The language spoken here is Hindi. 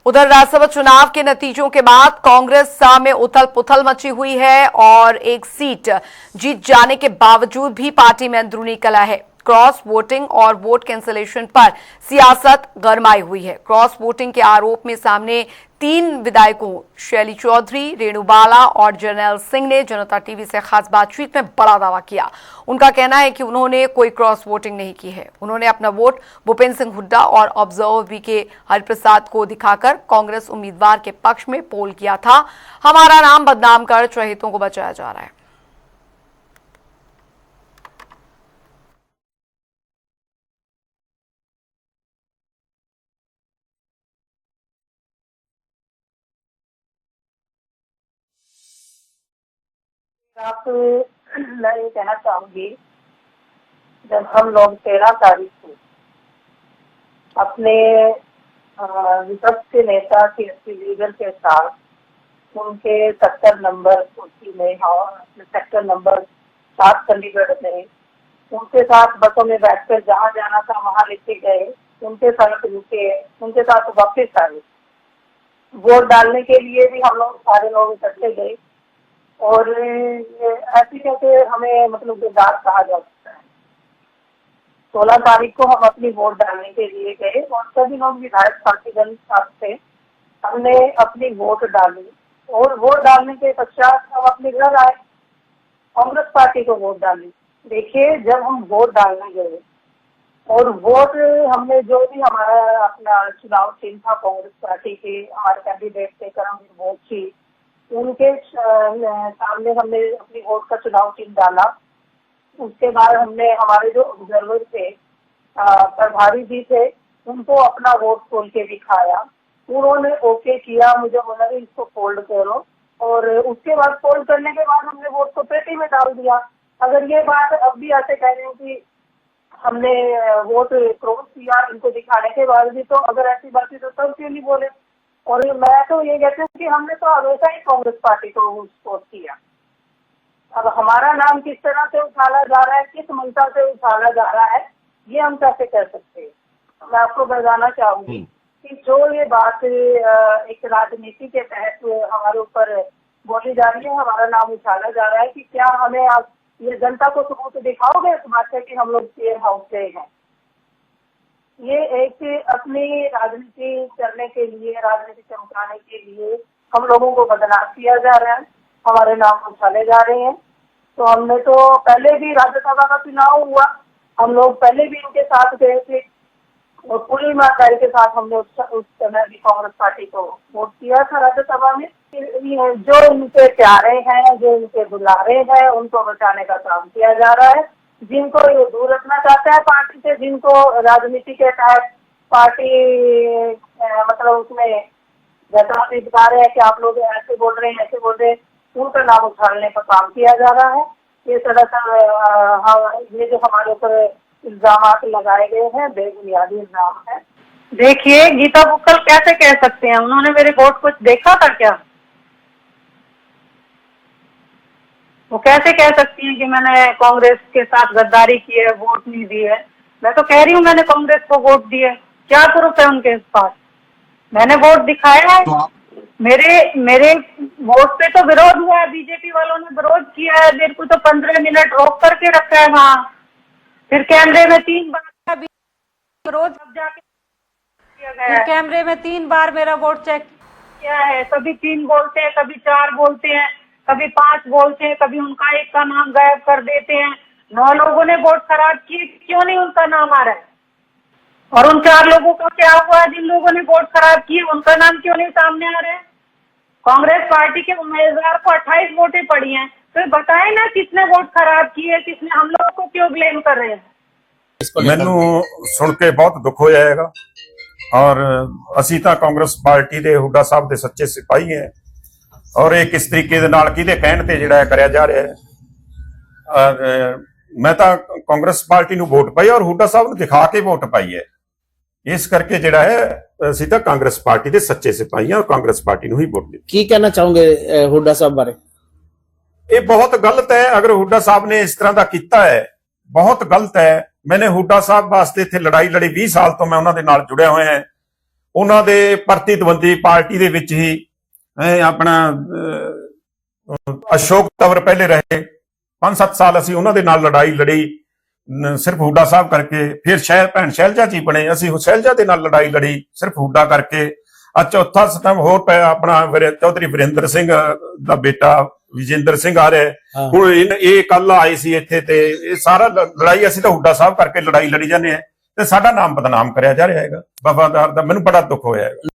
उधर राज्यसभा चुनाव के नतीजों के बाद कांग्रेस में उथल पुथल मची हुई है और एक सीट जीत जाने के बावजूद भी पार्टी में अंदरूनी कलह है। क्रॉस वोटिंग और वोट कैंसिलेशन पर सियासत गरमाई हुई है। क्रॉस वोटिंग के आरोप में सामने 3 विधायकों शैली चौधरी, रेणु बाला और जर्नैल सिंह ने जनता टीवी से खास बातचीत में बड़ा दावा किया। उनका कहना है कि उन्होंने कोई क्रॉस वोटिंग नहीं की है। उन्होंने अपना वोट भूपेंद्र सिंह हुड्डा और ऑब्जर्वर वीके हरिप्रसाद को दिखाकर कांग्रेस उम्मीदवार के पक्ष में पोल किया था। हमारा नाम बदनाम कर चहेतों को बचाया जा रहा है। आप मैं ये कहना चाहूंगी, जब हम लोग 13 तारीख को अपने विपक्ष के नेता के लीडर के साथ उनके 70 नंबर कुर्सी में और सेक्टर नंबर 7 चंडीगढ़ में उनके साथ बसों में बैठकर जहाँ जाना था वहाँ लेके गए, उनके साथ रुके, उनके साथ वापिस आए। वोट डालने के लिए भी हम लोग सारे लोग इकट्ठे गए और ऐसे कैसे हमें मतलब बेदार कहा जा सकता है। 16 तारीख को हम अपनी वोट डालने के लिए गए और सभी लोग विधायक पार्टीगण साथ थे। हमने अपनी वोट डाली और वोट डालने के पश्चात हम अपने घर आए, कांग्रेस पार्टी को वोट डाली। देखिए, जब हम वोट डालने गए और वोट हमने जो भी हमारा अपना चुनाव चिन्ह था कांग्रेस पार्टी के, हमारे कैंडिडेट थे करमवीर वोट थी, उनके सामने हमने अपनी वोट का चुनाव चिन्ह डाला। उसके बाद हमने हमारे जो ऑब्जर्वर थे, प्रभारी जी थे, उनको अपना वोट खोल के दिखाया। उन्होंने ओके किया, मुझे बोला कि इसको फोल्ड करो और उसके बाद फोल्ड करने के बाद हमने वोट को पेटी में डाल दिया। अगर ये बात अब भी ऐसे कह रहे हैं कि हमने वोट क्रॉस किया इनको दिखाने के बाद भी, तो अगर ऐसी बात है तो तब क्यों नहीं बोले। और मैं तो ये कहती हूँ कि हमने तो हमेशा ही कांग्रेस पार्टी को सपोर्ट किया। अब हमारा नाम किस तरह से उछाला जा रहा है, किस मंशा से उछाला जा रहा है, ये हम कैसे कर सकते हैं। मैं आपको बताना चाहूंगी कि जो ये बात एक राजनीति के तहत हमारे ऊपर बोली जा रही है, हमारा नाम उछाला जा रहा है, कि क्या हमें आप ये जनता को सबूत दिखाओगे इस बात से कि हम लोग शेयर हाउस से हैं। ये एक अपनी राजनीति करने के लिए, राजनीति चमकाने के लिए हम लोगों को बदनाम किया जा रहा है, हमारे नाम उछाले जा रहे हैं। तो हमने तो पहले भी राज्यसभा का चुनाव हुआ, हम लोग पहले भी इनके साथ गए थे और पूरी ईमानदारी के साथ हमने उस समय भी कांग्रेस पार्टी को वोट किया था राज्यसभा में। जो इनके प्यारे हैं, जो इनके दुलारे हैं, उनको बचाने का काम किया जा रहा है। जिनको ये दूर रखना चाहता है पार्टी से, जिनको राजनीति के तहत पार्टी मतलब उसमें जैसा आप बता रहे हैं कि आप लोग ऐसे बोल रहे हैं, ऐसे बोल रहे हैं, उनका नाम उछालने का काम किया जा रहा है। ये दरअसल ये जो हमारे ऊपर इल्जाम लगाए गए हैं बेबुनियादी इल्जाम है। देखिए, गीता बुक्कल कैसे कह सकते हैं, उन्होंने मेरे वोट कुछ देखा था क्या? वो कैसे कह सकती हैं कि मैंने कांग्रेस के साथ गद्दारी की है, वोट नहीं दी है। मैं तो कह रही हूँ मैंने कांग्रेस को वोट दिया है। क्या प्रूफ है उनके पास? मैंने वोट दिखाया है। मेरे वोट पे तो विरोध हुआ है, बीजेपी वालों ने विरोध किया है। मेरे को तो 15 मिनट रोक करके रखा है वहाँ, फिर कैमरे में 3 बार विरोध जाके किया गया है। कैमरे में 3 बार मेरा वोट चेक किया है। कभी 3 बोलते हैं, कभी 4 बोलते हैं, कभी 5 बोलते हैं, कभी उनका एक का नाम गायब कर देते हैं। 9 लोगों ने वोट खराब किए, क्यों नहीं उनका नाम आ रहा है? और उन 4 लोगों का क्या हुआ है जिन लोगों ने वोट खराब किए, उनका नाम क्यों नहीं सामने आ रहे हैं? कांग्रेस पार्टी के उम्मीदवार को 28 वोटें पड़ी हैं, तो बताए ना किसने वोट खराब किए, किसने, हम लोगों को क्यों ब्लेम कर रहे हैं? मैनू सुन के बहुत दुख हो जाएगा और ਅਸੀਂ ਤਾਂ ਕਾਂਗਰਸ ਪਾਰਟੀ ਦੇ ਹੁੱਡਾ ਸਾਹਿਬ ਦੇ ਸੱਚੇ ਸਿਪਾਹੀ ਹੈ ਔਰ ਇਹ ਕਿਸ ਤਰੀਕੇ ਦੇ ਨਾਲ ਕਿਹਦੇ ਕਹਿਣ ਤੇ ਜਿਹੜਾ ਕਰਿਆ ਜਾ ਰਿਹਾ ਹੈ। ਔਰ ਮੈਂ ਤਾਂ ਕਾਂਗਰਸ ਪਾਰਟੀ ਨੂੰ ਵੋਟ ਪਾਈ ਔਰ ਹੁੱਡਾ ਸਾਹਿਬ ਨੂੰ ਦਿਖਾ ਕੇ ਵੋਟ ਪਾਈ ਹੈ। ਇਸ ਕਰਕੇ ਜਿਹੜਾ ਹੈ ਅਸੀਂ ਤਾਂ ਕਾਂਗਰਸ ਪਾਰਟੀ ਦੇ ਸੱਚੇ ਸਿਪਾਹੀ ਹਾਂ ਔਰ ਕਾਂਗਰਸ ਪਾਰਟੀ ਨੂੰ ਹੀ ਵੋਟ ਦਿੱਤੀ। ਕੀ ਕਹਿਣਾ ਚਾਹੋਗੇ ਹੁੱਡਾ ਸਾਹਿਬ ਬਾਰੇ? ਇਹ ਬਹੁਤ ਗਲਤ ਹੈ। ਅਗਰ ਹੁੱਡਾ ਸਾਹਿਬ ਨੇ ਇਸ ਤਰ੍ਹਾਂ ਦਾ ਕੀਤਾ ਹੈ, ਬਹੁਤ ਗਲਤ ਹੈ। मैंने हुड्डा साहब वास्ते इत्थे लड़ाई लड़ी, 20 साल तो मैं उन्होंने नाल जुड़िया होया है। ਉਹਨਾਂ ਦੇ ਪ੍ਰਤੀਦਵੰਦੀ ਪਾਰਟੀ ਦੇ ਵਿੱਚ ਹੀ ਆਪਣਾ ਅਸ਼ੋਕ ਤਵਰ ਪਹਿਲੇ ਰਹੇ 5-7 ਸਾਲ ਅਸੀਂ ਉਹਨਾਂ ਦੇ ਨਾਲ ਲੜਾਈ ਲੜੀ ਸਿਰਫ ਹੁੱਡਾ ਸਾਹਿਬ ਕਰਕੇ। ਫਿਰ ਭੈਣ ਸ਼ੈਲਜਾ ਜੀ ਬਣੇ, ਅਸੀਂ ਸ਼ੈਲਜਾ ਦੇ ਨਾਲ ਲੜਾਈ ਲੜੀ ਸਿਰਫ ਹੁੱਡਾ ਕਰਕੇ। ਚੌਥਾ ਸਤੰਭ ਹੋਰ ਪਿਆ ਆਪਣਾ ਚੌਧਰੀ ਵਰਿੰਦਰ ਸਿੰਘ ਦਾ ਬੇਟਾ ਵਿਜੇਂਦਰ ਸਿੰਘ ਆ ਰਿਹਾ। ਹੁਣ ਇਹ ਕੱਲ ਆਏ ਸੀ ਇੱਥੇ ਤੇ ਇਹ ਸਾਰਾ ਲੜਾਈ ਅਸੀਂ ਤਾਂ ਹੁੱਡਾ ਸਾਹਿਬ ਕਰਕੇ ਲੜਾਈ ਲੜੀ ਜਾਂਦੇ ਆ ਤੇ ਸਾਡਾ ਨਾਮ ਬਦਨਾਮ ਕਰਿਆ ਜਾ ਰਿਹਾ ਹੈਗਾ। ਵਫਾਦਾਰ ਦਾ ਮੈਨੂੰ ਬੜਾ ਦੁੱਖ ਹੋਇਆ ਹੈਗਾ।